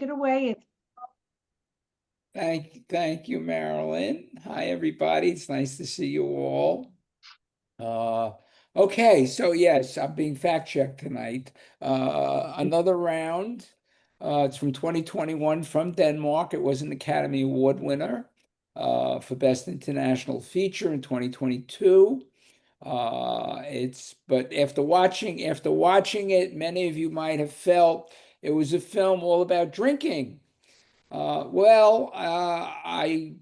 Take it away. Thank you, Marilyn. Hi, everybody. It's nice to see you all. Uh, okay, so yes, I'm being fact-checked tonight. Another round. It's from 2021 from Denmark. It was an Academy Award winner for Best International Feature in 2022. But after watching it, many of you might have felt it was a film all about drinking. But I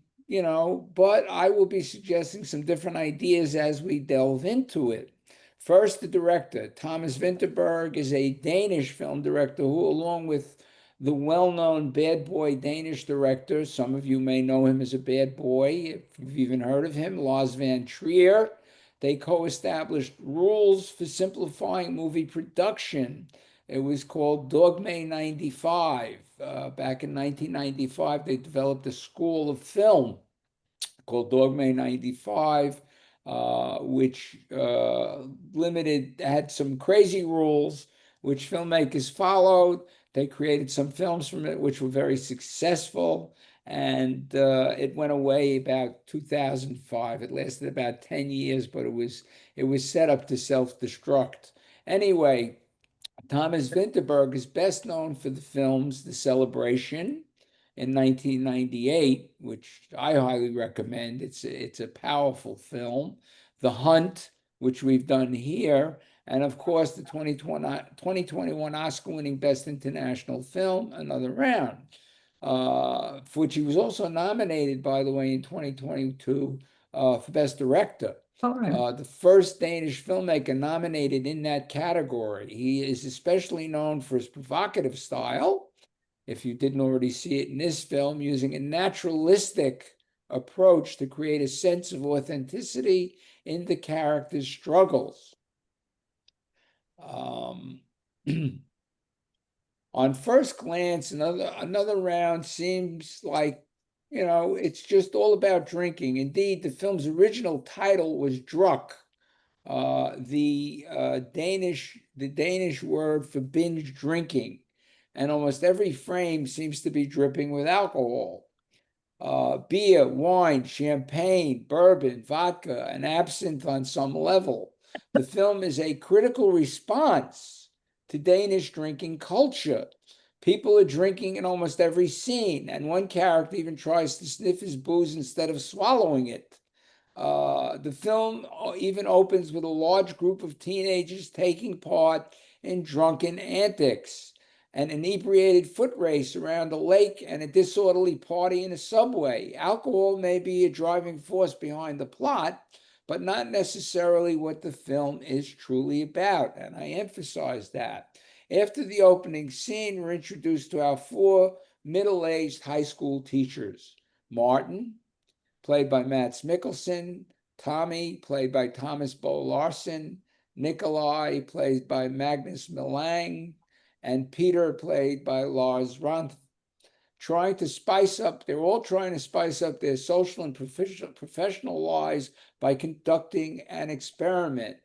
will be suggesting some different ideas as we delve into it. First, the director, Thomas Vinterberg, is a Danish film director who, along with the well-known bad boy Danish director, some of you may know him as a bad boy, if you've even heard of him, Lars van Trier, they co-established rules for simplifying movie production. It was called Dogme 95. Back in 1995, they developed a school of film called Dogme 95, which had some crazy rules, which filmmakers followed. They created some films from it, which were very successful. And it went away about 2005. It lasted about 10 years, but it was set up to self-destruct. Anyway, Thomas Vinterberg is best known for the films The Celebration in 1998, which I highly recommend. It's a powerful film. The Hunt, which we've done here, and of course the 2021 Oscar-winning Best International Film, Another Round, for which he was also nominated, by the way, in 2022 for Best Director. The first Danish filmmaker nominated in that category. He is especially known for his provocative style, if you didn't already see it in this film, using a naturalistic approach to create a sense of authenticity in the character's struggles. On first glance, another round seems like, it's just all about drinking. Indeed, the film's original title was Druk, the Danish word for binge drinking, and almost every frame seems to be dripping with alcohol. Beer, wine, champagne, bourbon, vodka, and absinthe on some level. The film is a critical response to Danish drinking culture. People are drinking in almost every scene, and one character even tries to sniff his booze instead of swallowing it. The film even opens with a large group of teenagers taking part in drunken antics, an inebriated foot race around a lake, and a disorderly party in a subway. Alcohol may be a driving force behind the plot, but not necessarily what the film is truly about, and I emphasize that. After the opening scene, we're introduced to our four middle-aged high school teachers. Martin, played by Mads Mikkelsen, Tommy, played by Thomas Bo Larsen, Nikolai, played by Magnus Millang, and Peter, played by Lars Ranth. They're all trying to spice up their social and professional lives by conducting an experiment,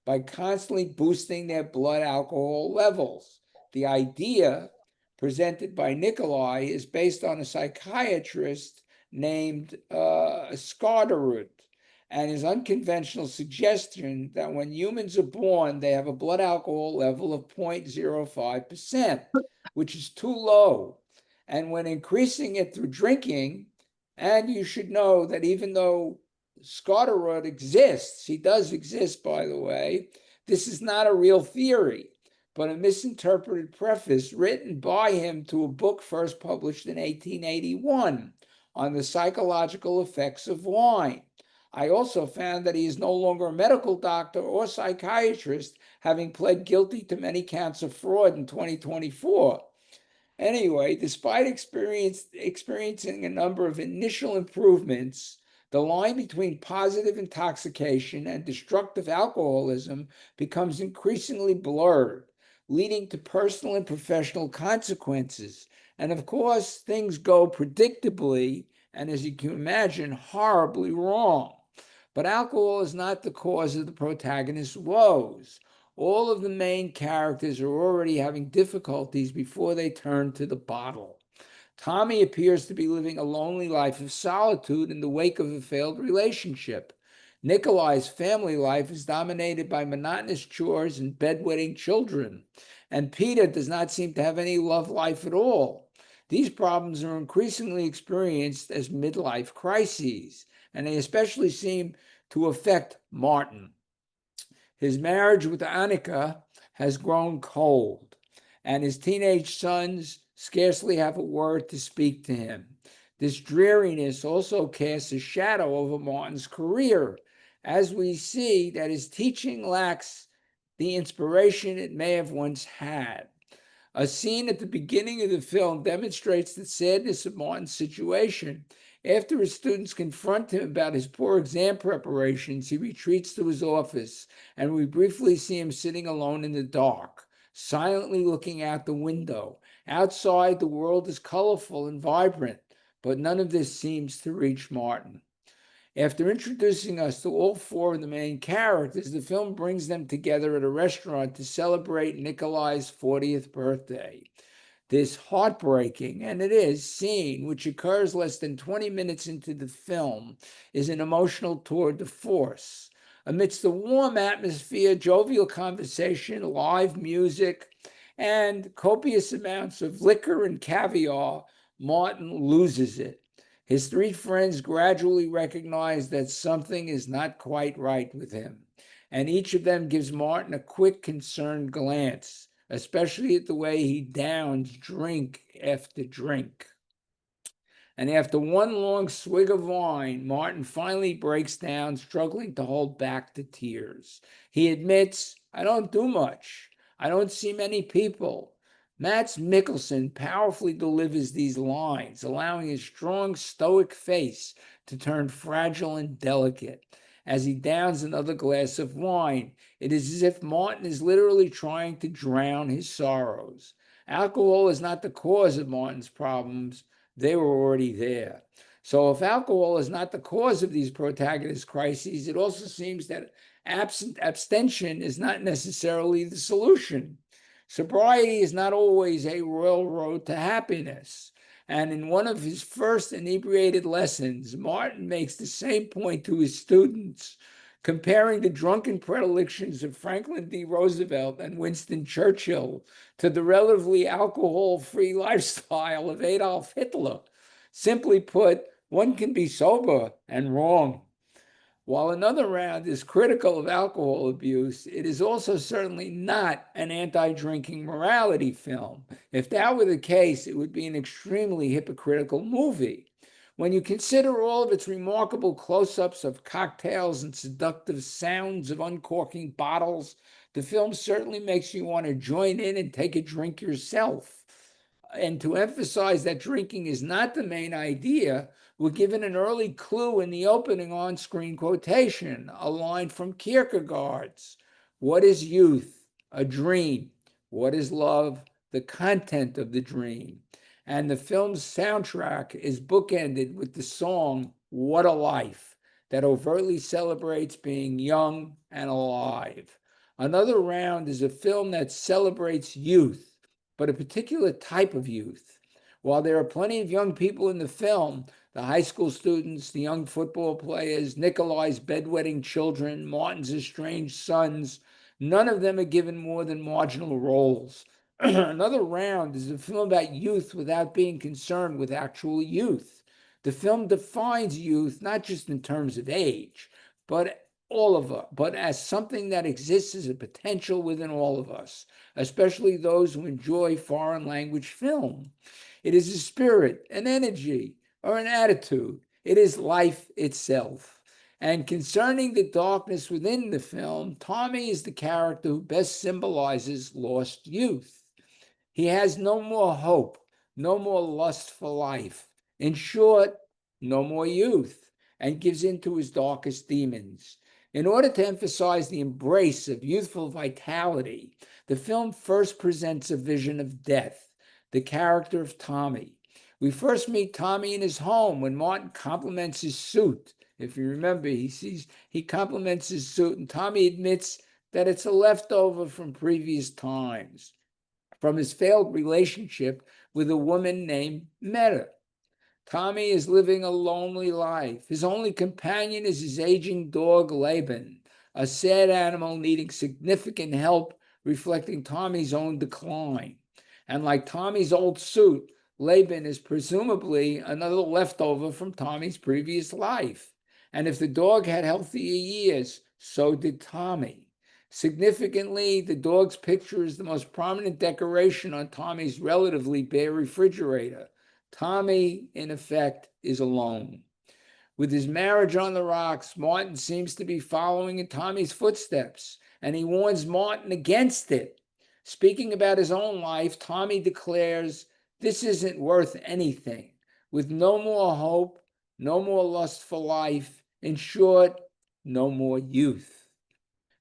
by constantly boosting their blood alcohol levels. The idea presented by Nikolai is based on a psychiatrist named Skarderud, and his unconventional suggestion that when humans are born, they have a blood alcohol level of 0.05%, which is too low. And when increasing it through drinking, and you should know that even though Skarderud exists, he does exist, by the way, this is not a real theory, but a misinterpreted preface written by him to a book first published in 1881 on the psychological effects of wine. I also found that he is no longer a medical doctor or psychiatrist, having pled guilty to many counts of fraud in 2024. Anyway, despite experiencing a number of initial improvements, the line between positive intoxication and destructive alcoholism becomes increasingly blurred, leading to personal and professional consequences. And of course, things go predictably, and as you can imagine, horribly wrong. But alcohol is not the cause of the protagonist's woes. All of the main characters are already having difficulties before they turn to the bottle. Tommy appears to be living a lonely life of solitude in the wake of a failed relationship. Nikolai's family life is dominated by monotonous chores and bedwetting children, and Peter does not seem to have any love life at all. These problems are increasingly experienced as midlife crises, and they especially seem to affect Martin. His marriage with Annika has grown cold, and his teenage sons scarcely have a word to speak to him. This dreariness also casts a shadow over Martin's career, as we see that his teaching lacks the inspiration it may have once had. A scene at the beginning of the film demonstrates the sadness of Martin's situation. After his students confront him about his poor exam preparations, he retreats to his office, and we briefly see him sitting alone in the dark, silently looking out the window. Outside, the world is colorful and vibrant, but none of this seems to reach Martin. After introducing us to all four of the main characters, the film brings them together at a restaurant to celebrate Nikolai's 40th birthday. This heartbreaking, and it is, scene, which occurs less than 20 minutes into the film, is an emotional tour de force. Amidst the warm atmosphere, jovial conversation, live music, and copious amounts of liquor and caviar, Martin loses it. His three friends gradually recognize that something is not quite right with him, and each of them gives Martin a quick, concerned glance, especially at the way he downs drink after drink. And after one long swig of wine, Martin finally breaks down, struggling to hold back the tears. He admits, I don't do much. I don't see many people. Mads Mikkelsen powerfully delivers these lines, allowing his strong, stoic face to turn fragile and delicate. As he downs another glass of wine, it is as if Martin is literally trying to drown his sorrows. Alcohol is not the cause of Martin's problems, they were already there. So if alcohol is not the cause of these protagonist crises, it also seems that abstention is not necessarily the solution. Sobriety is not always a royal road to happiness. And in one of his first inebriated lessons, Martin makes the same point to his students, comparing the drunken predilections of Franklin D. Roosevelt and Winston Churchill to the relatively alcohol-free lifestyle of Adolf Hitler. Simply put, one can be sober and wrong. While another round is critical of alcohol abuse, it is also certainly not an anti-drinking morality film. If that were the case, it would be an extremely hypocritical movie. When you consider all of its remarkable close-ups of cocktails and seductive sounds of uncorking bottles, the film certainly makes you want to join in and take a drink yourself. And to emphasize that drinking is not the main idea, we're given an early clue in the opening on-screen quotation, a line from Kierkegaard's, "What is youth? A dream. What is love? The content of the dream." And the film's soundtrack is bookended with the song, "What a Life," that overtly celebrates being young and alive. Another Round is a film that celebrates youth, but a particular type of youth. While there are plenty of young people in the film, the high school students, the young football players, Nikolai's bedwetting children, Martin's estranged sons, none of them are given more than marginal roles. Another Round is a film about youth without being concerned with actual youth. The film defines youth not just in terms of age, but all of us, but as something that exists as a potential within all of us, especially those who enjoy foreign language film. It is a spirit, an energy, or an attitude. It is life itself. And concerning the darkness within the film, Tommy is the character who best symbolizes lost youth. He has no more hope, no more lust for life. In short, no more youth, and gives in to his darkest demons. In order to emphasize the embrace of youthful vitality, the film first presents a vision of death, the character of Tommy. We first meet Tommy in his home when Martin compliments his suit. If you remember, he compliments his suit, and Tommy admits that it's a leftover from previous times. From his failed relationship, with a woman named Meta. Tommy is living a lonely life. His only companion is his aging dog, Laban, a sad animal needing significant help, reflecting Tommy's own decline. And like Tommy's old suit, Laban is presumably another leftover from Tommy's previous life. And if the dog had healthier years, so did Tommy. Significantly, the dog's picture is the most prominent decoration on Tommy's relatively bare refrigerator. Tommy, in effect, is alone. With his marriage on the rocks, Martin seems to be following in Tommy's footsteps, and he warns Martin against it. Speaking about his own life, Tommy declares, "This isn't worth anything. With no more hope, no more lust for life, in short, no more youth."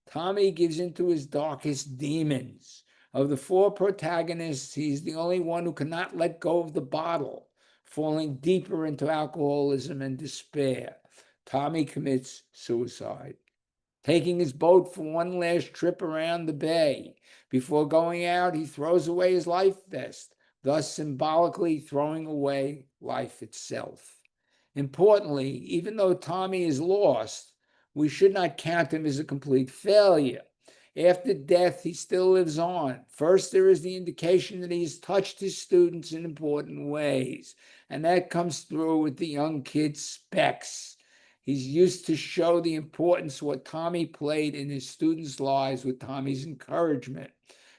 Tommy gives into his darkest demons. Of the four protagonists, he's the only one who cannot let go of the bottle, falling deeper into alcoholism and despair. Tommy commits suicide, taking his boat for one last trip around the bay. Before going out, he throws away his life vest, thus symbolically throwing away life itself. Importantly, even though Tommy is lost, we should not count him as a complete failure. After death, he still lives on. First, there is the indication that he has touched his students in important ways, and that comes through with the young kid Specs. He's used to show the importance what Tommy played in his students' lives with Tommy's encouragement.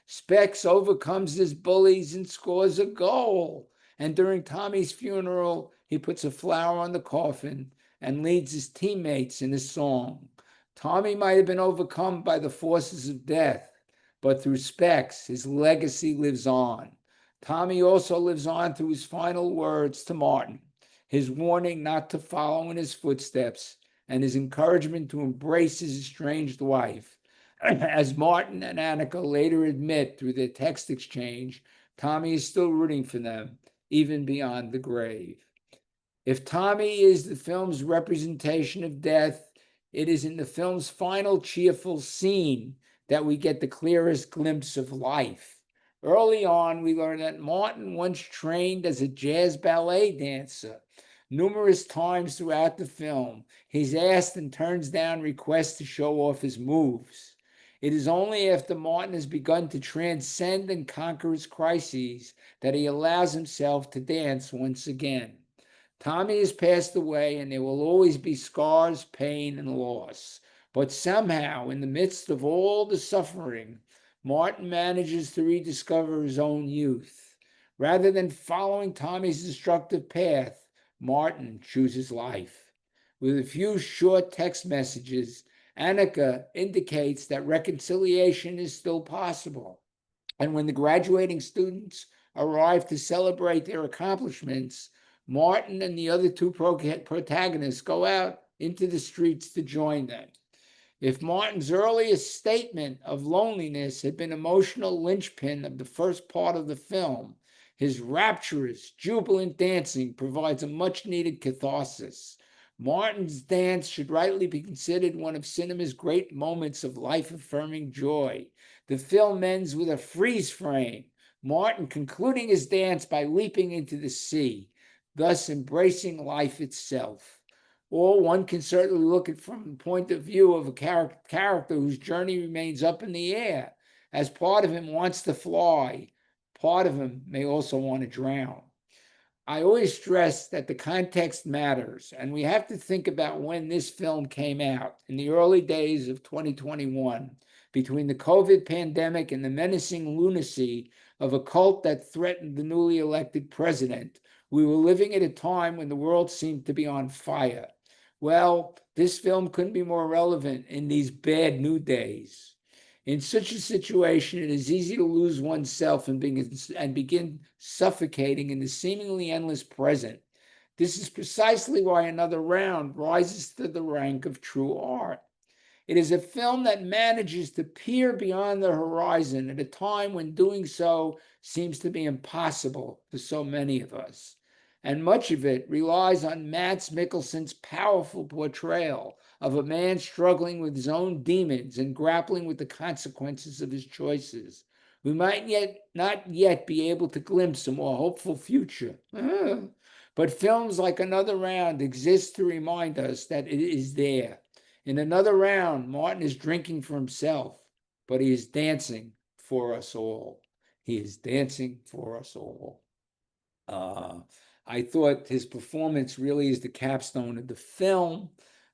Specs overcomes his bullies and scores a goal. And during Tommy's funeral, he puts a flower on the coffin and leads his teammates in a song. Tommy might have been overcome by the forces of death, but through Specs, his legacy lives on. Tommy also lives on through his final words to Martin, his warning not to follow in his footsteps, and his encouragement to embrace his estranged wife. As Martin and Annika later admit through their text exchange, Tommy is still rooting for them, even beyond the grave. If Tommy is the film's representation of death, it is in the film's final cheerful scene that we get the clearest glimpse of life. Early on, we learn that Martin once trained as a jazz ballet dancer. Numerous times throughout the film, he's asked and turns down requests to show off his moves. It is only after Martin has begun to transcend and conquer his crises that he allows himself to dance once again. Tommy has passed away, and there will always be scars, pain, and loss. But somehow, in the midst of all the suffering, Martin manages to rediscover his own youth. Rather than following Tommy's destructive path, Martin chooses life. With a few short text messages, Annika indicates that reconciliation is still possible. And when the graduating students arrive to celebrate their accomplishments, Martin and the other two protagonists go out into the streets to join them. If Martin's earliest statement of loneliness had been emotional linchpin of the first part of the film, his rapturous, jubilant dancing provides a much-needed catharsis. Martin's dance should rightly be considered one of cinema's great moments of life-affirming joy. The film ends with a freeze frame, Martin concluding his dance by leaping into the sea, thus embracing life itself. Or one can certainly look at it from the point of view of a character whose journey remains up in the air, as part of him wants to fly, part of him may also want to drown. I always stress that the context matters, and we have to think about when this film came out, in the early days of 2021, between the COVID pandemic and the menacing lunacy of a cult that threatened the newly elected president. We were living at a time when the world seemed to be on fire. Well, this film couldn't be more relevant in these bad new days. In such a situation, it is easy to lose oneself and begin suffocating in the seemingly endless present. This is precisely why Another Round rises to the rank of true art. It is a film that manages to peer beyond the horizon at a time when doing so seems to be impossible for so many of us. And much of it relies on Mads Mikkelsen's powerful portrayal of a man struggling with his own demons and grappling with the consequences of his choices. We might not yet be able to glimpse a more hopeful future. But films like Another Round exist to remind us that it is there. In Another Round, Martin is drinking for himself, but he is dancing for us all. He is dancing for us all. Uh, I thought his performance really is the capstone of the film.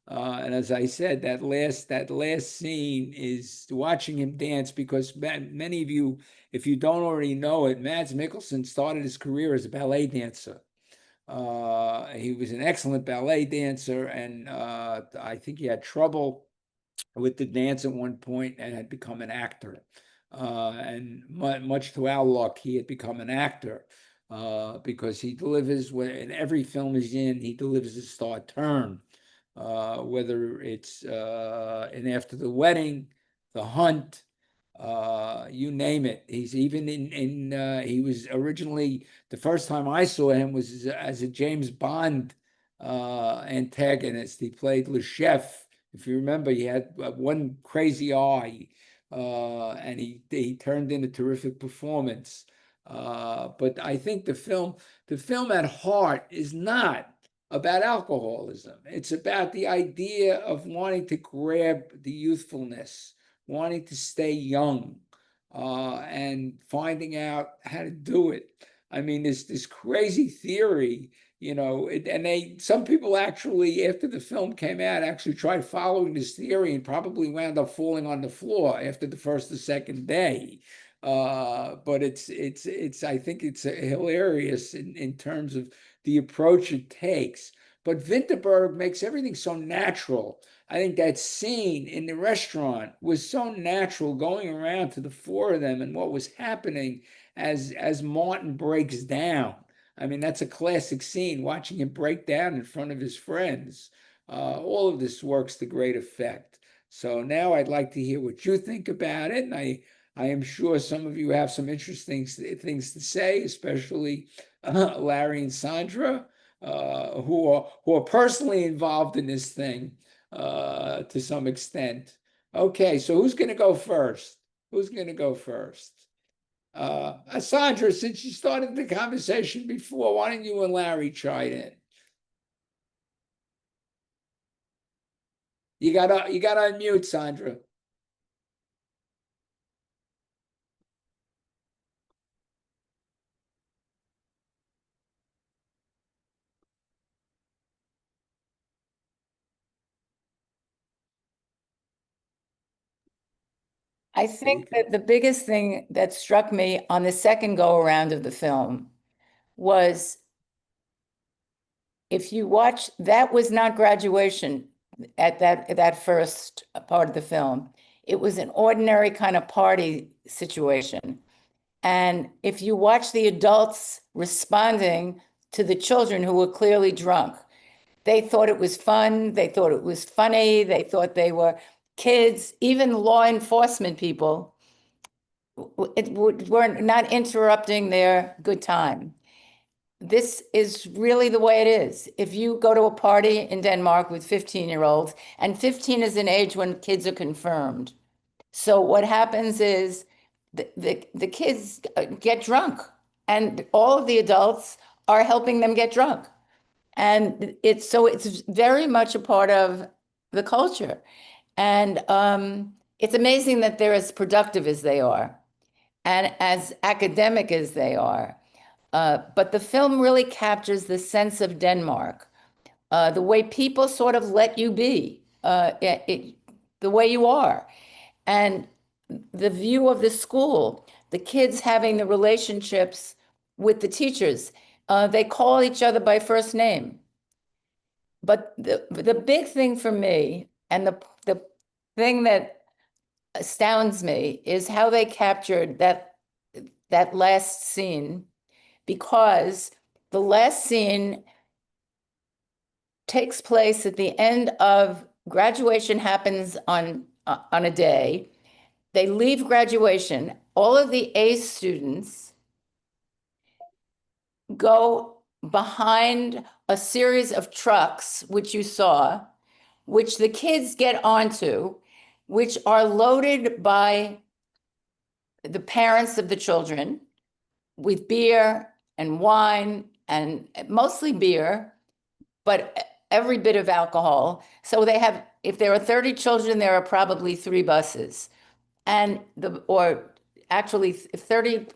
And as I said, that last scene is watching him dance, because many of you, if you don't already know it, Mads Mikkelsen started his career as a ballet dancer. He was an excellent ballet dancer, and I think he had trouble with the dance at one point and had become an actor. And much to our luck, he had become an actor, because he delivers, in every film he's in, he delivers a star turn, whether it's in After the Wedding, The Hunt, you name it. He's even he was originally, the first time I saw him was as a James Bond antagonist. He played Le Chef. If you remember, he had one crazy eye, and he turned in a terrific performance. But I think the film at heart is not about alcoholism. It's about the idea of wanting to grab the youthfulness, wanting to stay young, and finding out how to do it. I mean, this crazy theory, and some people actually, after the film came out, actually tried following this theory and probably wound up falling on the floor after the first or second day. But I think it's hilarious in terms of the approach it takes. But Vinterberg makes everything so natural. I think that scene in the restaurant was so natural, going around to the four of them and what was happening as Martin breaks down. I mean, that's a classic scene, watching him break down in front of his friends. All of this works to great effect. So now I'd like to hear what you think about it. And I am sure some of you have some interesting things to say, especially Larry and Sandra, who are personally involved in this thing to some extent. Okay, so who's going to go first? Who's going to go first? Sandra, since you started the conversation before, why don't you and Larry chime in? You gotta unmute, Sandra. I think that the biggest thing that struck me on the second go around of the film was, if you watch, that was not graduation at that first part of the film. It was an ordinary kind of party situation. And if you watch the adults responding to the children who were clearly drunk, they thought it was fun, they thought it was funny, they thought they were kids. Even law enforcement people were not interrupting their good time. This is really the way it is. If you go to a party in Denmark with 15-year-olds, and 15 is an age when kids are confirmed. So what happens is the kids get drunk, and all of the adults are helping them get drunk. And it's very much a part of the culture. And it's amazing that they're as productive as they are and as academic as they are. But the film really captures the sense of Denmark, the way people sort of let you be, the way you are. And the view of the school, the kids having the relationships with the teachers. They call each other by first name. But the big thing for me, and the thing that astounds me, is how they captured that last scene, because the last scene takes place at the end of graduation, happens on a day. They leave graduation. All of the A students go behind a series of trucks, which you saw, which the kids get onto, which are loaded by the parents of the children with beer and wine, and mostly beer, but every bit of alcohol. So they have, if there are 30 children, there are probably 3 buses. Or actually 30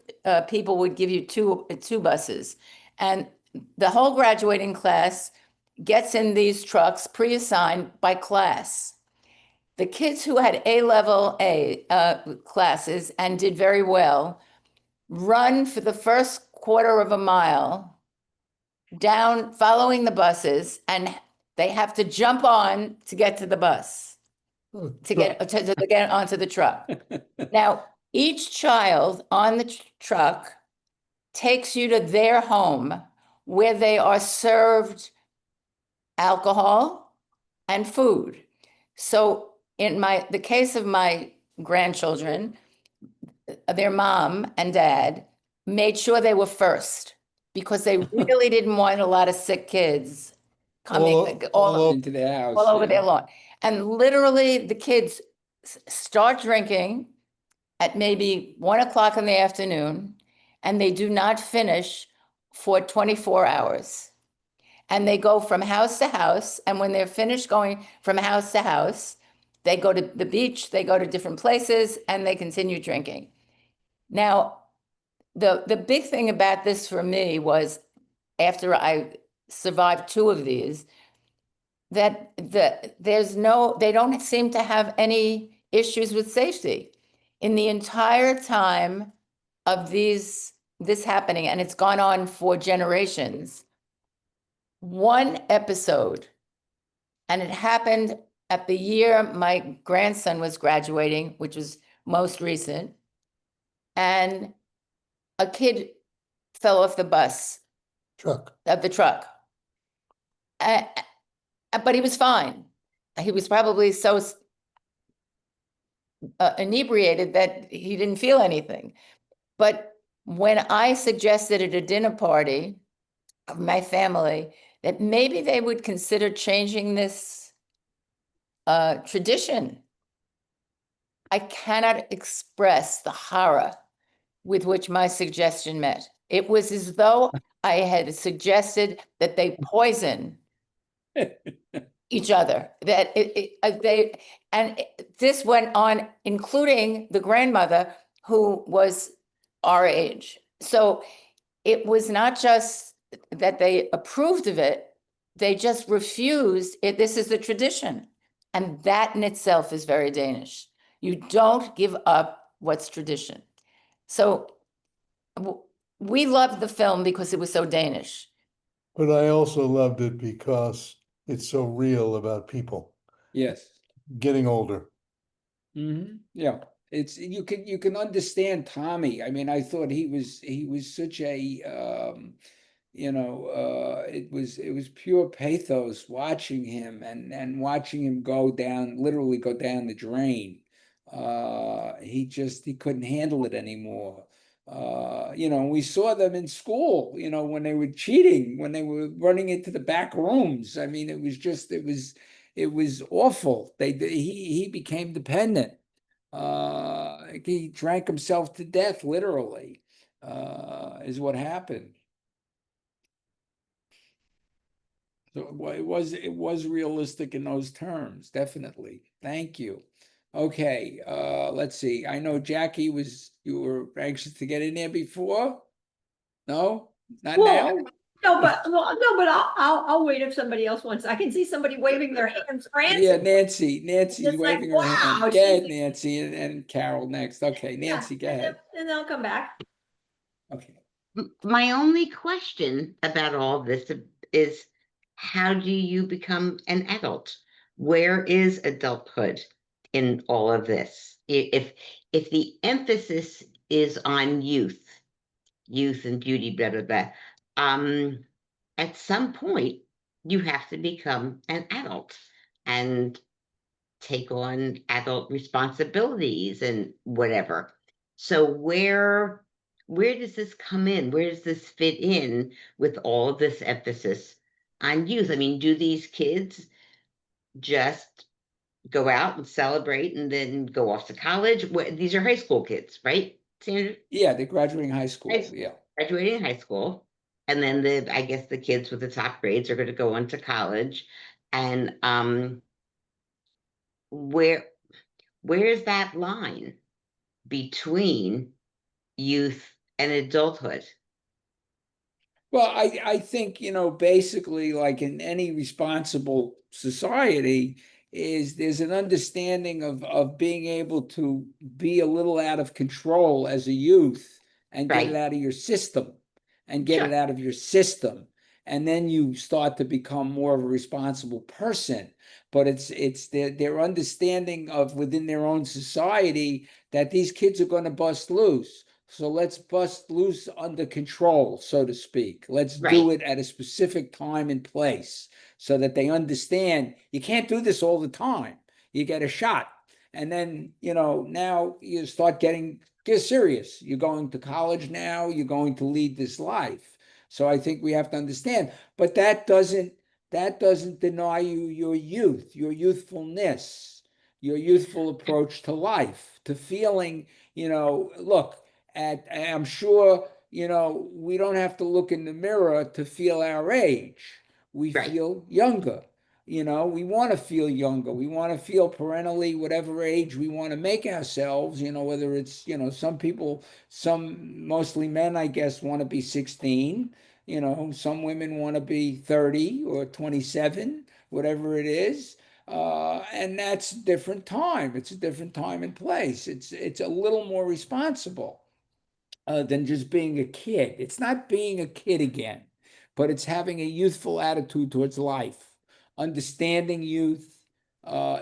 people would give you two buses. And the whole graduating class gets in these trucks pre-assigned by class. The kids who had A-level classes and did very well run for the first quarter of a mile down, following the buses, and they have to jump on to get to the bus, to get onto the truck. Now, each child on the truck takes you to their home where they are served alcohol and food. So in the case of my grandchildren, their mom and dad made sure they were first because they really didn't want a lot of sick kids coming all into the house, all over their lawn. And literally the kids start drinking at maybe 1 o'clock in the afternoon, and they do not finish for 24 hours. And they go from house to house. And when they're finished going from house to house, they go to the beach, they go to different places, and they continue drinking. Now, the big thing about this for me was, after I survived 2 of these, that they don't seem to have any issues with safety. In the entire time of this happening, and it's gone on for generations, 1 episode, and it happened at the year my grandson was graduating, which was most recent, and a kid fell off the truck. But he was fine. He was probably so inebriated that he didn't feel anything. But when I suggested at a dinner party of my family that maybe they would consider changing this tradition, I cannot express the horror with which my suggestion met. It was as though I had suggested that they poison each other, this went on, including the grandmother who was our age. So it was not just that they approved of it, they just refused it. This is the tradition. And that in itself is very Danish. You don't give up what's tradition. So we loved the film because it was so Danish. But I also loved it because it's so real about people Yes. getting older. Yeah, it's you can understand Tommy. I mean, I thought he was such a it was pure pathos watching him and watching him literally go down the drain. He couldn't handle it anymore. We saw them in school, when they were cheating, when they were running into the back rooms. I mean, it was awful. He became dependent. He drank himself to death, literally, is what happened. So it was realistic in those terms, definitely. Thank you. Okay, let's see. I know Jackie you were anxious to get in there before? No? Not now? No, but I'll wait if somebody else wants. I can see somebody waving their hands frantically. Yeah, Nancy's Just like, waving her hand. wow, Go ahead, Nancy, and Carol next. Okay, Nancy, go ahead. And they'll come back. Okay. My only question about all this is, how do you become an adult? Where is adulthood in all of this? If the emphasis is on youth and beauty, blah, blah, blah, at some point you have to become an adult and take on adult responsibilities and whatever. So where does this come in? Where does this fit in with all of this emphasis on youth? I mean, do these kids just go out and celebrate and then go off to college? These are high school kids, right? standard? Yeah, they're graduating high school. High- Yeah. Graduating high school, and then I guess the kids with the top grades are going to go on to college, and where where's that line between youth and adulthood? Well, I think, basically like in any responsible society is there's an understanding of being able to be a little out of control as a youth and get it Right. out of your system and get it Sure. out of your system. And then you start to become more of a responsible person. But it's their understanding of within their own society that these kids are going to bust loose. So let's bust loose under control, so to speak. Let's do Right. it at a specific time and place so that they understand you can't do this all the time. You get a shot. And then, now you start get serious. You're going to college now, you're going to lead this life. So I think we have to understand, but that doesn't deny you your youth, your youthfulness, your youthful approach to life, to feeling, look, I'm sure, we don't have to look in the mirror to feel our age. We Right. feel younger. We want to feel younger. We want to feel parentally whatever age we want to make ourselves, whether it's, mostly men, I guess, want to be 16. Some women want to be 30 or 27, whatever it is. And that's a different time. It's a different time and place. It's a little more responsible than just being a kid. It's not being a kid again, but it's having a youthful attitude towards life. Understanding youth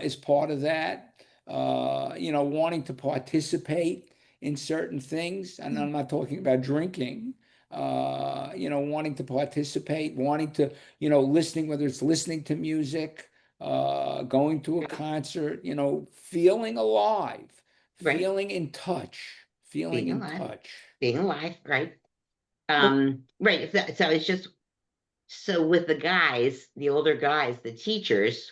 is part of that. Wanting to participate in certain things, and I'm not talking about drinking. Wanting to participate, wanting to, listening, whether it's listening to music, going to a concert, feeling alive, Right. feeling in touch, feeling Being in alive. touch. Being alive. Right. But Right. So it's just so with the guys, the older guys, the teachers,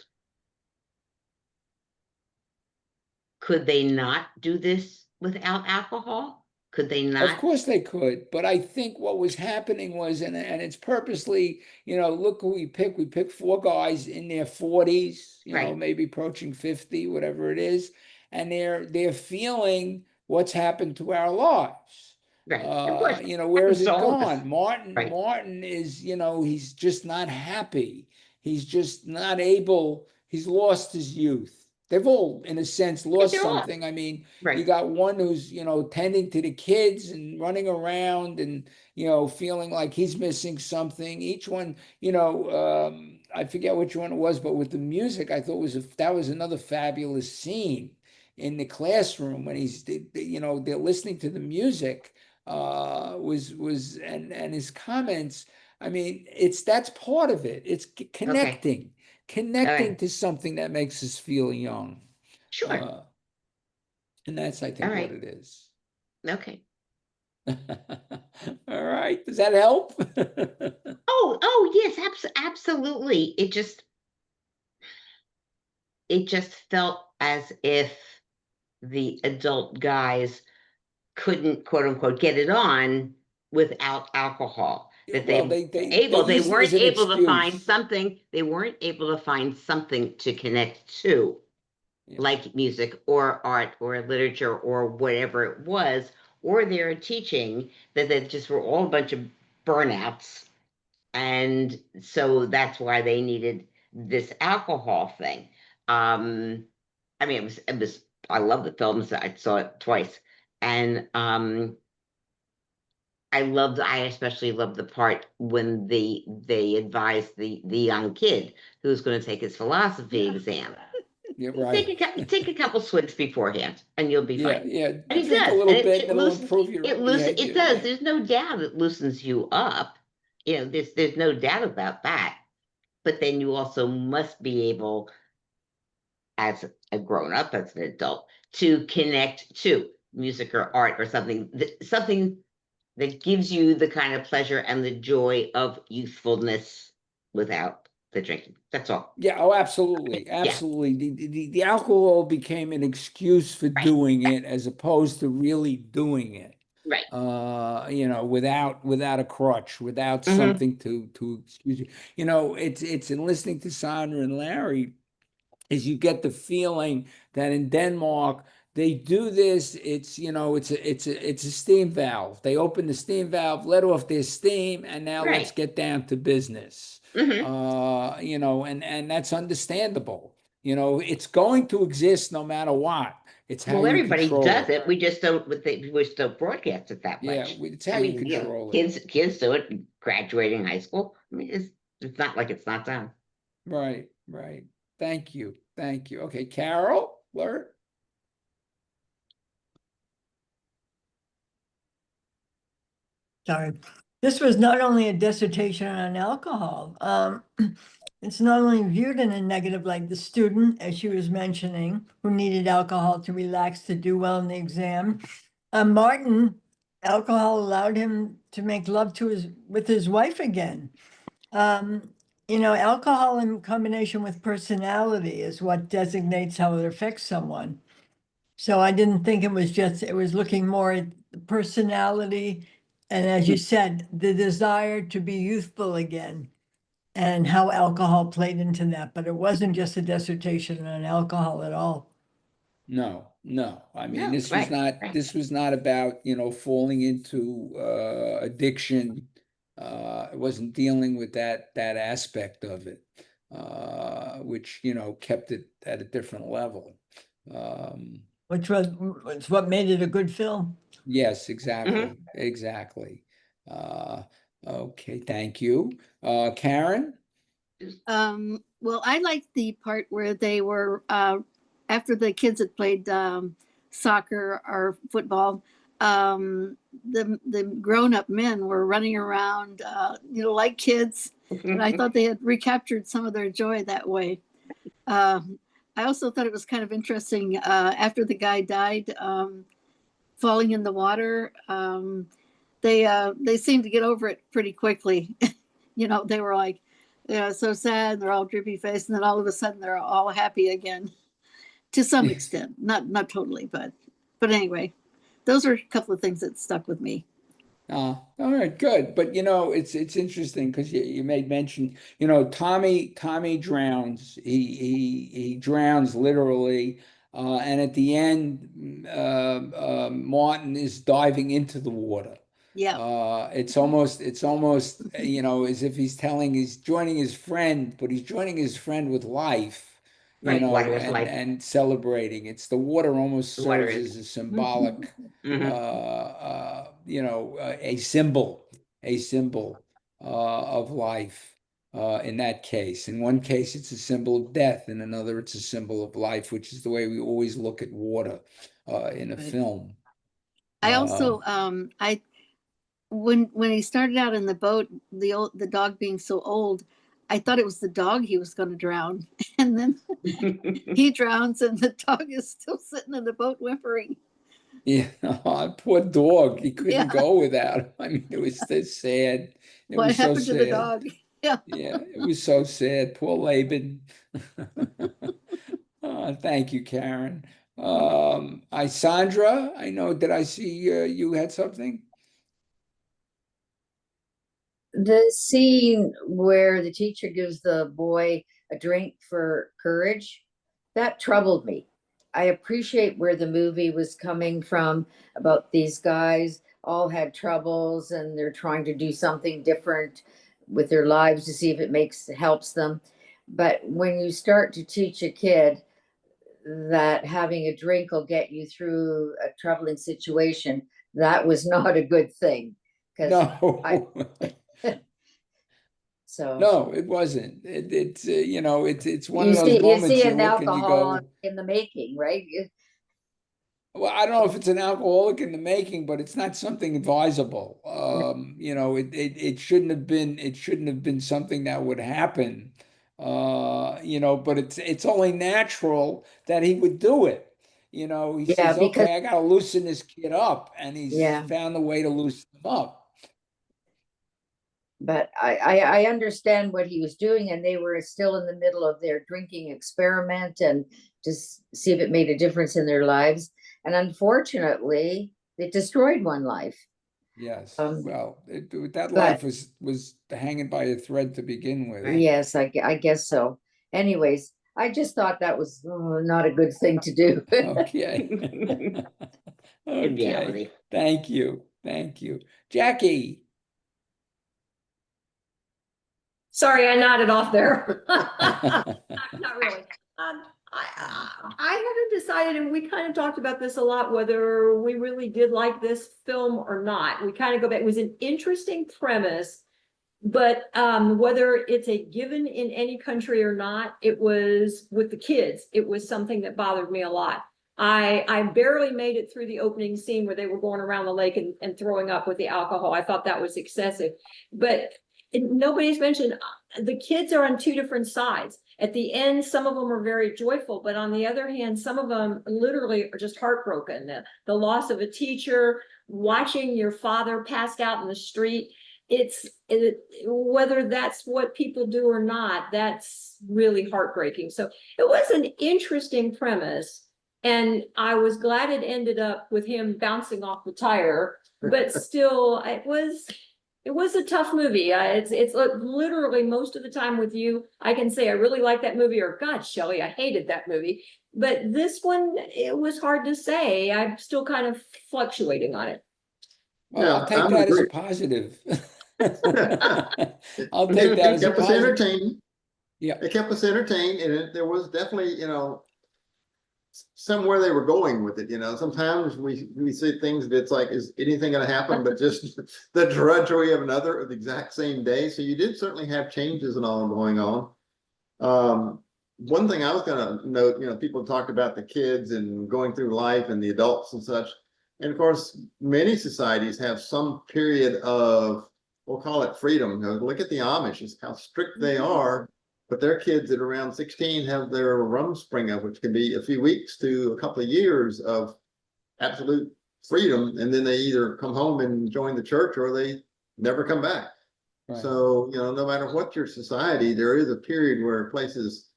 could they not do this without alcohol? Could they of not? course they could, but I think what was happening was, and it's purposely, look who we picked. We picked four guys in their 40s, Right. maybe approaching 50, whatever it is, and they're feeling what's happened to our lives. Right. Of course, Where has happens to it all of us. gone? Martin, Right. Martin is, he's just not happy. He's just not able, he's lost his youth. They've all, in a sense, Yeah, lost they're all something. I mean, you right. got one who's, tending to the kids and running around and, feeling like he's missing something. Each one, I forget which one it was, but with the music, I thought that was another fabulous scene in the classroom when they're listening to the music, and his comments. I mean, that's part of it. It's Okay. All connecting right. to something that makes us feel young. Sure. Uh, and that's, I All think, what right. it is. Okay. All right. Does that help? Oh, yes, absolutely. It just felt as if the adult guys couldn't, quote unquote, get it on without alcohol. That Well, they they use it as weren't an able to find excuse. something, they weren't able to find something to connect to, Yeah. like music or art or literature or whatever it was, or they're teaching that they just were all a bunch of burnouts. And so that's why they needed this alcohol thing. Um, I mean, I love the films. I saw it twice. And I especially loved the part when they advised the young kid who's going to take his philosophy exam. Yeah, right. Take a couple swigs beforehand, and you'll be Yeah, fine. yeah. And he Drink a does, little and bit, it and it'll loosens improve your it behavior. does. Yeah. There's no doubt it loosens you up. There's no doubt about that. But then you also must be able, as a grown up, as an adult, to connect to music or art or something that gives you the kind of pleasure and the joy of youthfulness without the drinking. That's all. Yeah, oh, absolutely. Yeah, Absolutely. The alcohol became an excuse for right. doing it as opposed to really doing it. Right. You know, without a crutch, without Mhm. something to excuse you. You know, it's in listening to Sandra and Larry, is you get the feeling that in Denmark they do this. It's, you know, it's a steam valve. They open the steam valve, let off their steam, and now let's Right. get down to business. Mhm. You know, and that's understandable. You know, it's going to exist no matter what. It's how Well, you everybody control does it. it. We just don't. We just don't broadcast it that Yeah, much. it's how I you mean, you know, control it. kids do it. Graduating high school. I mean, it's not like it's not done. Right, right. Thank you. Thank you. Okay, Carol, Blurt. Sorry. This was not only a dissertation on alcohol. It's not only viewed in a negative light, the student, as she was mentioning, who needed alcohol to relax to do well in the exam. Martin, alcohol allowed him to make love with his wife again. You know, alcohol in combination with personality is what designates how it affects someone. So I didn't think it was just, it was looking more at the personality. And as you said, the desire to be youthful again and how alcohol played into that. But it wasn't just a dissertation on alcohol at all. No, no. I mean, No, right, right. this was not about, you know, falling into addiction. It wasn't dealing with that aspect of it, which, you know, kept it at a different level. Um, Which was what made it a good film. yes, Mhm. exactly, exactly. Uh, okay, thank you. Karen? Well, I liked the part where they were after the kids had played soccer or football. The grown up men were running around, you know, like kids, and I thought they had recaptured some of their joy that way. I also thought it was kind of interesting after the guy died, falling in the water. They seemed to get over it pretty quickly. You know, they were like, yeah, so sad. They're all droopy faced, and then all of a sudden they're all happy again, to some extent. Not totally, but anyway, those are a couple of things that stuck with me. All right, good. But you know, it's interesting because you made mention, you know, Tommy drowns. He drowns literally, and at the end, Martin is diving into the water. Yeah, It's almost, you know, as if he's joining his friend, but he's joining his friend with life, you Right. Water know, is life. and celebrating. It's the water almost The water serves is. as a symbolic, Mhm. you know, a symbol of life. In that case, in one case, it's a symbol of death. In another, it's a symbol of life, which is the way we always look at water in a right. film. I Uh, also I when he started out in the boat, the dog being so old, I thought it was the dog he was going to drown, and then he drowns, and the dog is still sitting in the boat whimpering. Yeah, poor dog. He couldn't Yeah, go without him. I mean, it was so sad. It what was so happened to the sad. dog? Yeah. Yeah, it was so sad. Poor Laban. Thank you, Karen. Sandra, I know, did I see you had something? The scene where the teacher gives the boy a drink for courage, that troubled me. I appreciate where the movie was coming from about these guys all had troubles and they're trying to do something different with their lives to see if it helps them. But when you start to teach a kid that having a drink will get you through a troubling situation, that was not a good thing. Because I No. so No, it wasn't. It's you know, it's one of you those see moments you an look and you alcohol go, in the making, right? well, I don't know if it's an alcoholic in the making, but it's not something advisable. You know, it shouldn't have been something that would happen. You know, but it's only natural that he would do it. You know, he Yeah, says, because okay, I gotta loosen this kid up, and he's yeah, found a way to loosen him up. but I understand what he was doing, and they were still in the middle of their drinking experiment and just see if it made a difference in their lives. And unfortunately, It destroyed one life. Yes. Um, Well, that but- life was hanging by a thread to begin with. Yes, I guess so. Anyways, I just thought that was not a good thing to do. Okay. In Okay. reality. Thank you. Thank you. Jackie. Sorry, I nodded off there. Not really. I haven't decided, and we kind of talked about this a lot, whether we really did like this film or not. We kind of go back, it was an interesting premise, but whether it's a given in any country or not, it was with the kids. It was something that bothered me a lot. I barely made it through the opening scene where they were going around the lake and throwing up with the alcohol. I thought that was excessive, but nobody's mentioned the kids are on two different sides. At the end, some of them are very joyful, but on the other hand, some of them literally are just heartbroken. The loss of a teacher, watching your father passed out in the street. Whether that's what people do or not, that's really heartbreaking. So it was an interesting premise. And I was glad it ended up with him bouncing off the tire, but still, it was a tough movie. It's literally most of the time with you, I can say I really like that movie, or God, Shelley, I hated that movie. But this one, it was hard to say. I'm still kind of fluctuating on it. Well, I'll take I would that as a agree. positive. I'll It take that as a kept us positive. entertained. Yeah. It kept us entertained, and there was definitely, somewhere they were going with it. Sometimes we see things that's like, is anything going to happen? But just the drudgery of the exact same day. So you did certainly have changes and all going on. One thing I was going to note, people talked about the kids and going through life and the adults and such. And of course, many societies have some period of, we'll call it freedom. Look at the Amish, is how strict they are. But their kids at around 16 have their rumspringa, which can be a few weeks to a couple of years of absolute freedom. And then they either come home and join the church or they never come back. Right. So, no matter what your society, there is a period where places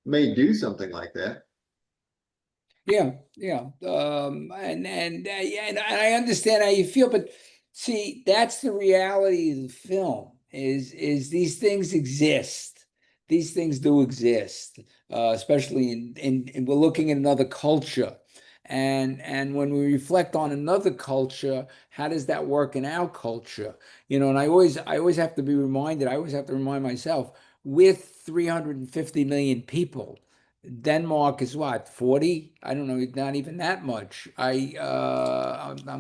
may do something like that. Yeah. And I understand how you feel, but see, that's the reality of the film. Is these things exist. These things do exist, especially in we're looking at another culture, and when we reflect on another culture, how does that work in our culture? And I always have to be reminded. I always have to remind myself, with 350 million people. Denmark is what, 40? I don't know, not even that much. I'm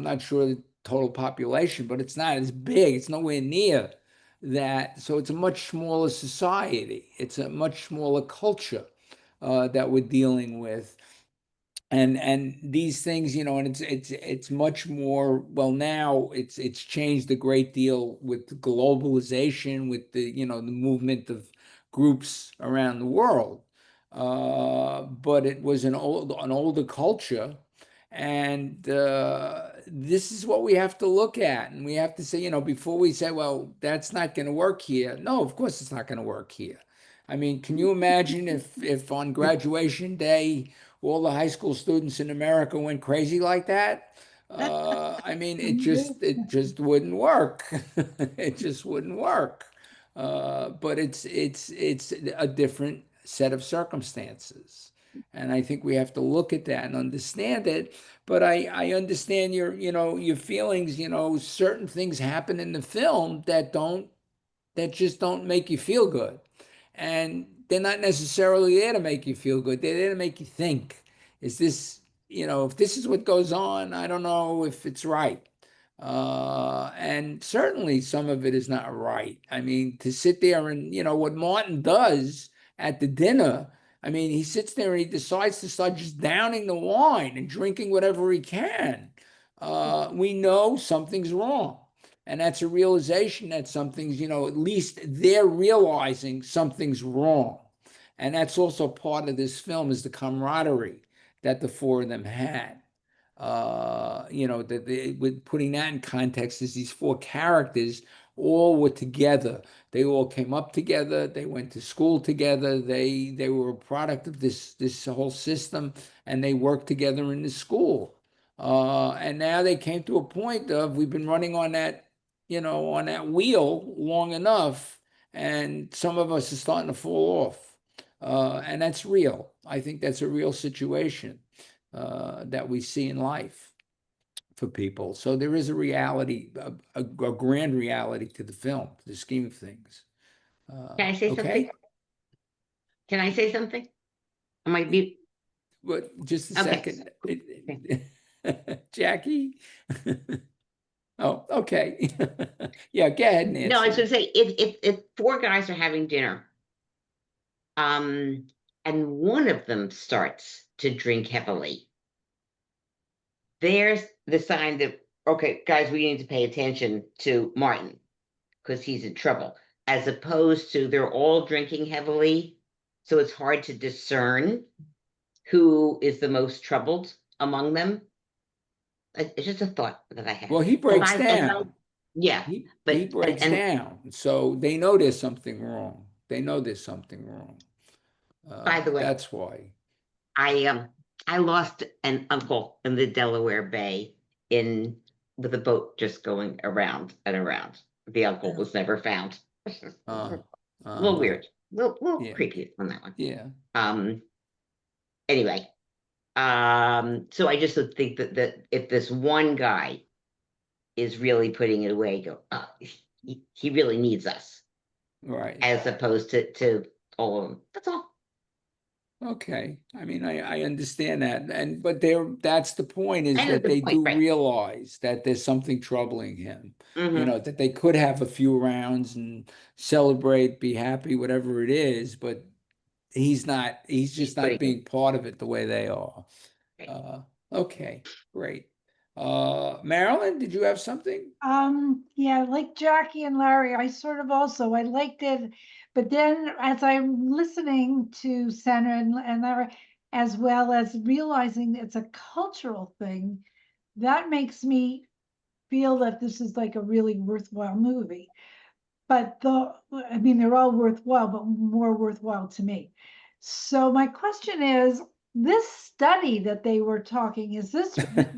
not sure the total population, but it's not as big. It's nowhere near that. So it's a much smaller society. It's a much smaller culture that we're dealing with. And these things, and it's much more, well, now it's changed a great deal with globalization, with the movement of groups around the world. But it was an older culture, and this is what we have to look at, and we have to say, before we say, well, that's not going to work here. No, of course it's not going to work here. I mean, can you imagine if on graduation day all the high school students in America went crazy like that? I mean, it just wouldn't work. It just wouldn't work. But it's a different set of circumstances, and I think we have to look at that and understand it. But I understand your feelings. Certain things happen in the film that just don't make you feel good, and they're not necessarily there to make you feel good. They're there to make you think. Is this, if this is what goes on, I don't know if it's right. And certainly some of it is not right. I mean, to sit there and, what Martin does at the dinner, I mean, he sits there and he decides to start just downing the wine and drinking whatever he can. We know something's wrong. And that's a realization that something's, at least they're realizing something's wrong. And that's also part of this film, is the camaraderie that the four of them had. With putting that in context, is these four characters all were together. They all came up together. They went to school together. They were a product of this whole system, and they worked together in the school. And now they came to a point of we've been running on that, on that wheel long enough, and some of us are starting to fall off. And that's real. I think that's a real situation that we see in life for people. So there is a reality, a grand reality to the film, the scheme of things. Can I say something? Okay, Can I say something? I might be, but just a Okay. second. Jackie? Oh, okay. Yeah, go ahead, Nancy. no, I was gonna say, if four guys are having dinner, and one of them starts to drink heavily, there's the sign that, okay, guys, we need to pay attention to Martin because he's in trouble, as opposed to they're all drinking heavily, so it's hard to discern who is the most troubled among them. It's just a thought that I had. Well, he breaks down. Yeah, He but breaks and down. So they know there's something wrong. They know there's something wrong. by the way, That's why. I lost an uncle in the Delaware Bay with a boat just going around and around. The uncle was never found. A little weird, little Yeah. creepy on that one. Yeah. Anyway, so I just would think that if this one guy is really putting it away, go, oh, he really needs us, Right. as opposed to all of them. That's all. Okay. I mean, I understand that. But that's the point, is I know that the they point, do right. realize that there's something troubling him. Mhm. That they could have a few rounds and celebrate, be happy, whatever it is, but he's just not putting- being part of it the way they are. Right. Okay, great. Marilyn, did you have something? Yeah, like Jackie and Larry, I sort of also, I liked it, but then as I'm listening to Sandra and Larry, as well as realizing it's a cultural thing, that makes me feel that this is like a really worthwhile movie. But I mean, they're all worthwhile, but more worthwhile to me. So my question is, this study that they were talking,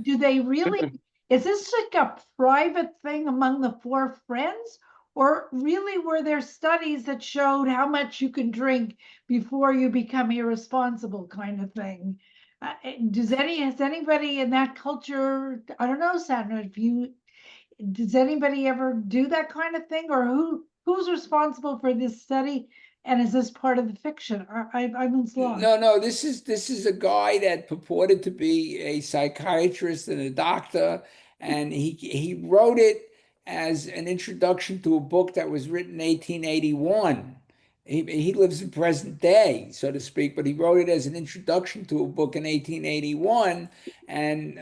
do they really, is this like a private thing among the four friends? Or really were there studies that showed how much you can drink before you become irresponsible, kind of thing? Has anybody in that culture, I don't know, Sandra, does anybody ever do that kind of thing, or who's responsible for this study? And is this part of the fiction? I'm lost. No, this is a guy that purported to be a psychiatrist and a doctor, and he wrote it as an introduction to a book that was written in 1881. He lives in present day, so to speak, but he wrote it as an introduction to a book in 1881, and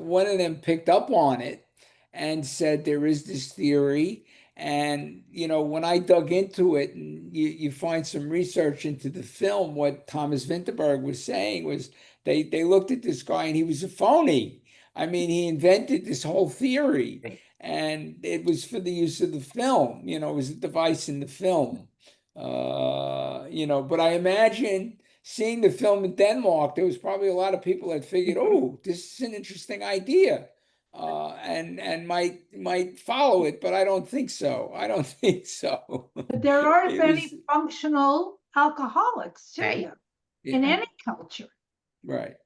one of them picked up on it and said there is this theory. And when I dug into it, and you find some research into the film, what Thomas Vinterberg was saying was they looked at this guy and he was a phony. I mean, he invented this whole theory, and it was for the use of the film. It was a device in the film. But I imagine seeing the film in Denmark, there was probably a lot of people that figured, oh, this is an interesting idea. And might follow it, but I don't think so. I don't think so. But there aren't It many was- functional alcoholics, Right. too, in Yeah, any culture. right.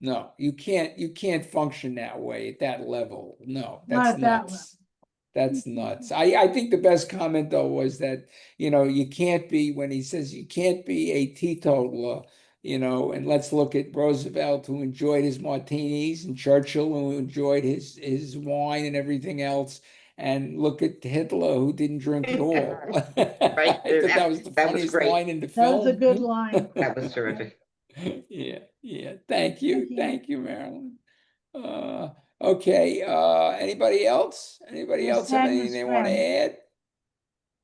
No, you can't function that way at that level. No, Not that's at that nuts. That's nuts. I think the best comment though was that, you can't be, when he says you can't be a teetotaler, and let's look at Roosevelt, who enjoyed his martinis, and Churchill, who enjoyed his wine and everything else, and look at Hitler, who didn't drink at all. Right. I thought that was the That was funniest great. line in the That was a film. good line. That was terrific. Yeah. Thank Thank you. you. Thank you, Marilyn. Okay, anybody else? Anybody There's else have anything Sandra's they want to friend. add?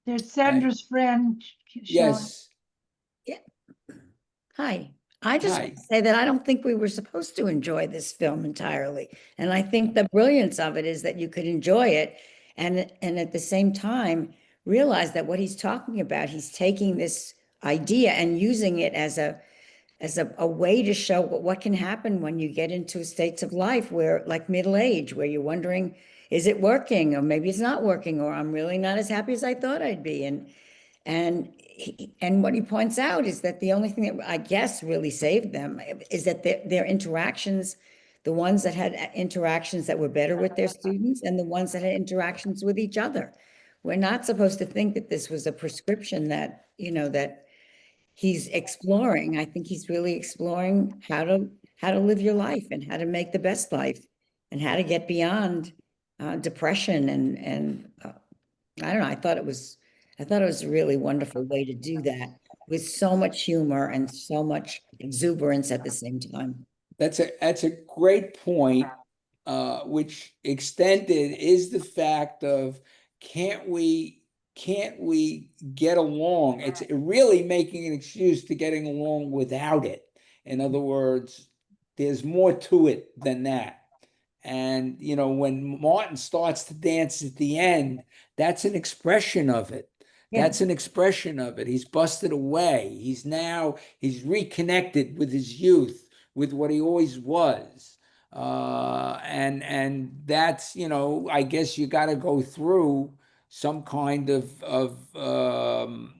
There's Sandra's friend, Shelley. Yes. Hi. I just Hi. want to say that I don't think we were supposed to enjoy this film entirely. And I think the brilliance of it is that you could enjoy it and at the same time realize that what he's talking about, he's taking this idea and using it as a way to show what can happen when you get into states of life where, like middle age, where you're wondering, is it working? Or maybe it's not working, or I'm really not as happy as I thought I'd be. And what he points out is that the only thing that I guess really saved them is that their interactions, the ones that had interactions that were better with their students and the ones that had interactions with each other. We're not supposed to think that this was a prescription that, that he's exploring. I think he's really exploring how to live your life and how to make the best life and how to get beyond depression and I don't know. I thought it was a really wonderful way to do that with so much humor and so much exuberance at the same time. That's a great point, which extended is the fact of can't we get along? It's really making an excuse to getting along without it. In other words, there's more to it than that. And when Martin starts to dance at the end, that's an expression of it. Yeah. That's an expression of it. He's busted away. He's reconnected with his youth, with what he always was. And that's, I guess you got to go through some kind of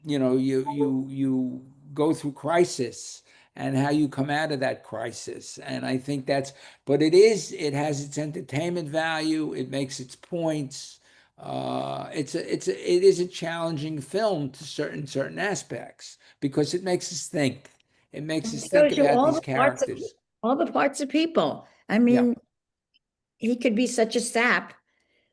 you go through crisis and how you come out of that crisis. And I think but it has its entertainment value. It makes its points. It is a challenging film to certain aspects because it makes us think. It makes us think about these characters. All the parts of people. I mean, he could be such a sap,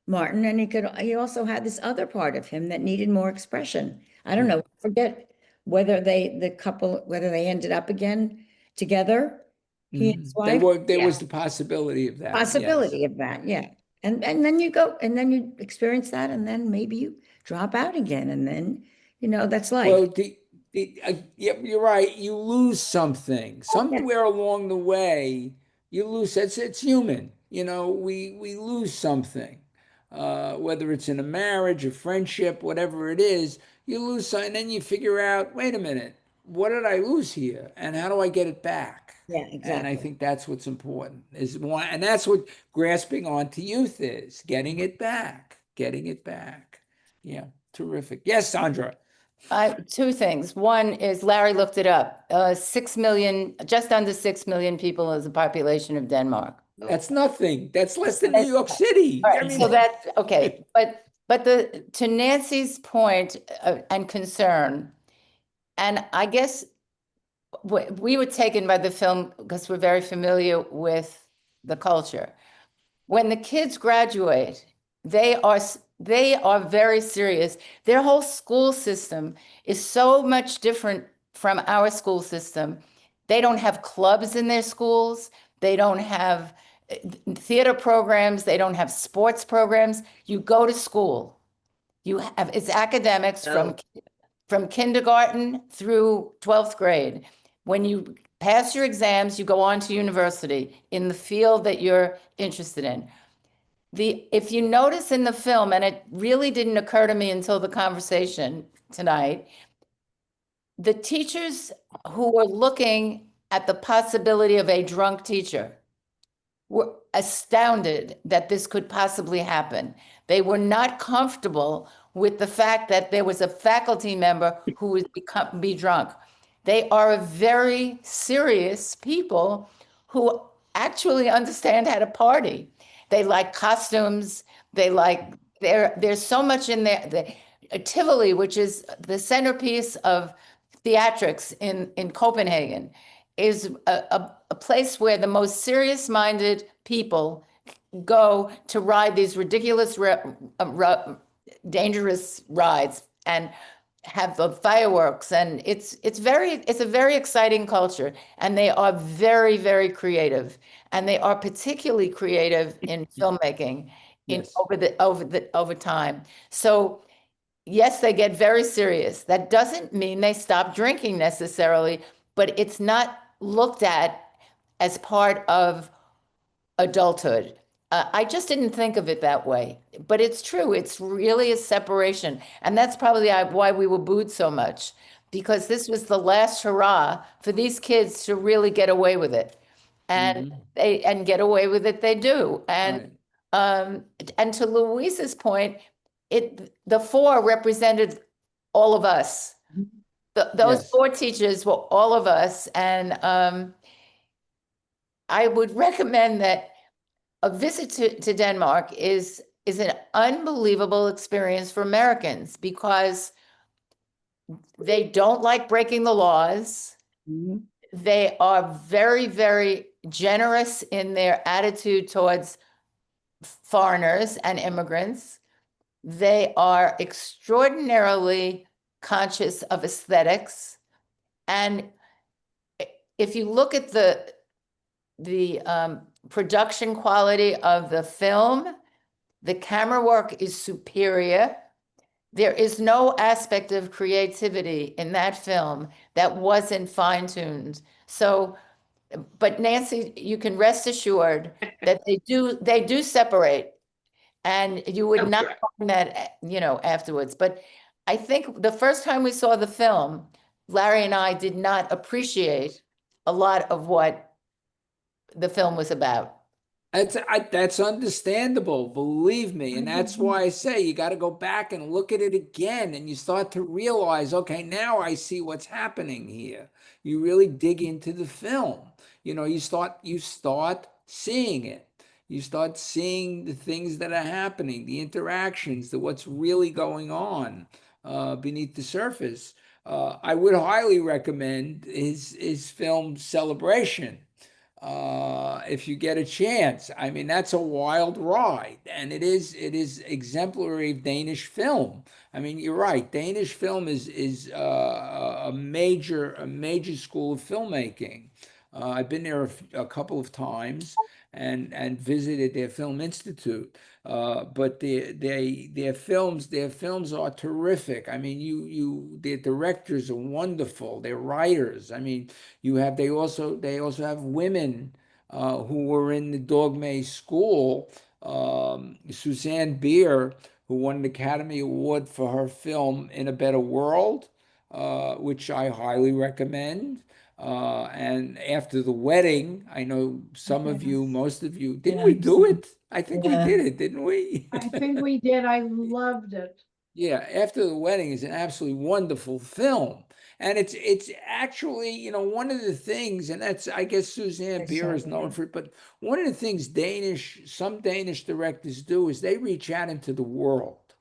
Martin, and he also had this other part of him that needed more expression. I don't know, forget whether the couple ended up again together. He and his wife. There was the possibility of that. Possibility of that, yeah. And then you experience that, and then maybe you drop out again, and then that's life. Well, you're right. You lose something somewhere along the way. You lose. It's human. We lose something, whether it's in a marriage, a friendship, whatever it is. You lose something, and then you figure out, wait a minute, what did I lose here, and how do I get it back? Yeah, exactly. And I think that's what's important and that's what grasping onto youth is, getting it back. Yeah, terrific. Yes, Sandra. Two things. One is Larry looked it up. 6 million, just under 6 million people is the population of Denmark. That's nothing. That's less than New York City. Right, so that's okay. But to Nancy's point and concern, and I guess we were taken by the film because we're very familiar with the culture. When the kids graduate, they are very serious. Their whole school system is so much different from our school system. They don't have clubs in their schools. They don't have theater programs. They don't have sports programs. You go to school. It's academics from kindergarten through 12th grade. When you pass your exams, you go on to university in the field that you're interested in. If you notice in the film, and it really didn't occur to me until the conversation tonight, the teachers who were looking at the possibility of a drunk teacher were astounded that this could possibly happen. They were not comfortable with the fact that there was a faculty member who would be drunk. They are very serious people who actually understand how to party. They like costumes. There's so much in there. Tivoli, which is the centerpiece of theatrics in Copenhagen, is a place where the most serious-minded people go to ride these ridiculous, dangerous rides and have the fireworks, and it's a very exciting culture, and they are very, very creative, and they are particularly creative in filmmaking over time. So yes, they get very serious. That doesn't mean they stop drinking necessarily, but it's not looked at as part of adulthood. I just didn't think of it that way, but it's true. It's really a separation. And that's probably why we were booed so much, because this was the last hurrah for these kids to really get away with it. And get away with it, they do. Right. And to Louise's point, the four represented all of us. Those Yes. four teachers were all of us. And I would recommend that a visit to Denmark is an unbelievable experience for Americans, because they don't like breaking the laws. They are very, very generous in their attitude towards foreigners and immigrants. They are extraordinarily conscious of aesthetics. And if you look at the production quality of the film, the camera work is superior. There is no aspect of creativity in that film that wasn't fine-tuned. So, but Nancy, you can rest assured that they do separate, and you would not find that, afterwards. But I think the first time we saw the film, Larry and I did not appreciate a lot of what the film was about. That's understandable, believe me. And that's why I say you got to go back and look at it again, and you start to realize, okay, now I see what's happening here. You really dig into the film. You start seeing it. You start seeing the things that are happening, the interactions, what's really going on beneath the surface. I would highly recommend his film Celebration. If you get a chance. I mean, that's a wild ride, and it is exemplary of Danish film. I mean, you're right. Danish film is a major school of filmmaking. I've been there a couple of times and visited their film institute. But their films are terrific. I mean, their directors are wonderful. Their writers. I mean, they also have women who were in the Dogme School. Suzanne Bier, who won an Academy Award for her film In a Better World, which I highly recommend. And After the Wedding, I know some of you, most of you, didn't we do it? I think we did it, didn't we? I think we did. I loved it. Yeah, After the Wedding is an absolutely wonderful film. And it's actually, one of the things, and that's, I guess Suzanne Bier is known for it, but one of the things some Danish directors do is they reach out into the world.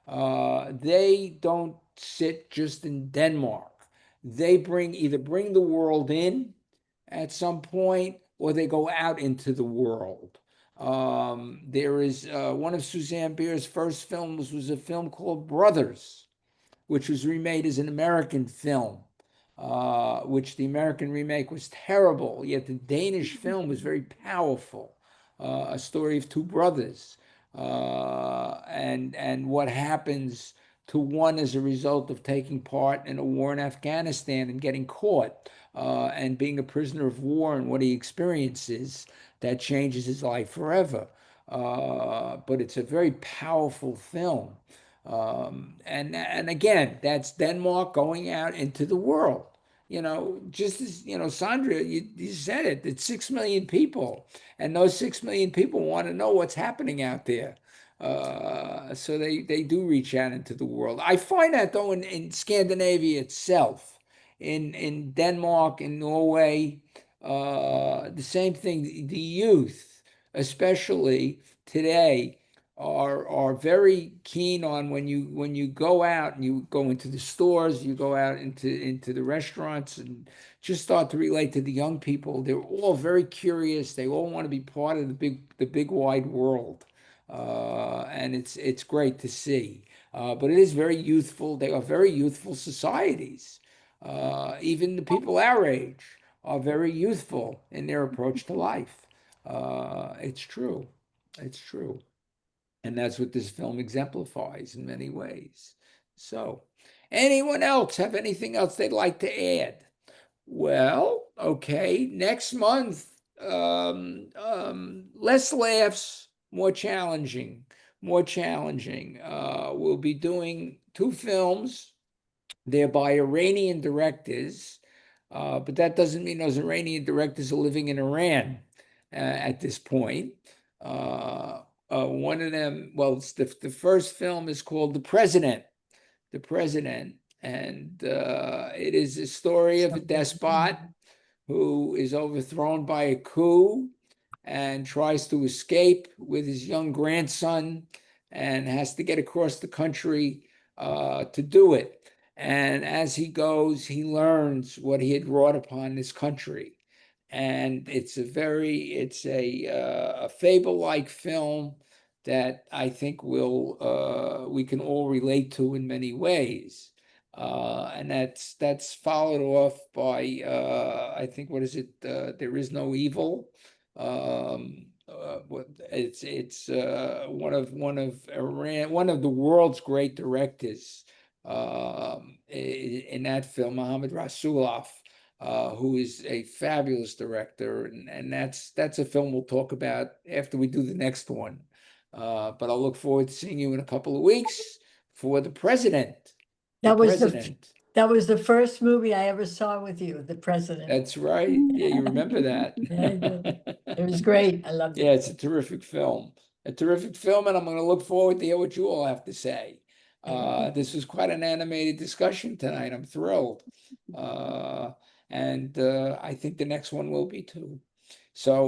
They don't sit just in Denmark. They either bring the world in at some point, or they go out into the world. There is one of Suzanne Bier's first films was a film called Brothers, which was remade as an American film, which the American remake was terrible, yet the Danish film was very powerful. A story of two brothers, and what happens to one as a result of taking part in a war in Afghanistan and getting caught, and being a prisoner of war, and what he experiences that changes his life forever. But it's a very powerful film. And again, that's Denmark going out into the world. Just as, Sandra, you said it, it's 6 million people, and those 6 million people want to know what's happening out there. So they do reach out into the world. I find that, though, in Scandinavia itself, in Denmark, in Norway, the same thing. The youth, especially today, are very keen on when you go out and you go into the stores, you go out into the restaurants, and just start to relate to the young people. They're all very curious. They all want to be part of the big wide world, and it's great to see. But it is very youthful. They are very youthful societies. Even the people our age are very youthful in their approach to life. It's true. It's true. And that's what this film exemplifies in many ways. So, anyone else have anything else they'd like to add? Well, okay, next month, less laughs, more challenging, more challenging. We'll be doing 2 films. They're by Iranian directors, but that doesn't mean those Iranian directors are living in Iran at this point. One of them, well, it's the first film is called The President. The President, and it is a story of a despot who is overthrown by a coup and tries to escape with his young grandson and has to get across the country to do it. And as he goes, he learns what he had wrought upon this country. And it's a fable-like film that I think we can all relate to in many ways. And that's followed off by I think, what is it? There Is No Evil. It's one of the world's great directors in that film, Mohammad Rasulov, who is a fabulous director, and that's a film we'll talk about after we do the next one. But I'll look forward to seeing you in a couple of weeks for The President. That was President. that was the first movie I ever saw with you, The President. That's right. Yeah, you remember that. Yeah, I do. It was great. I loved it. Yeah, it's a terrific film. A terrific film, and I'm going to look forward to hear what you all have to say. This was quite an animated discussion tonight. I'm thrilled. And I think the next one will be too. So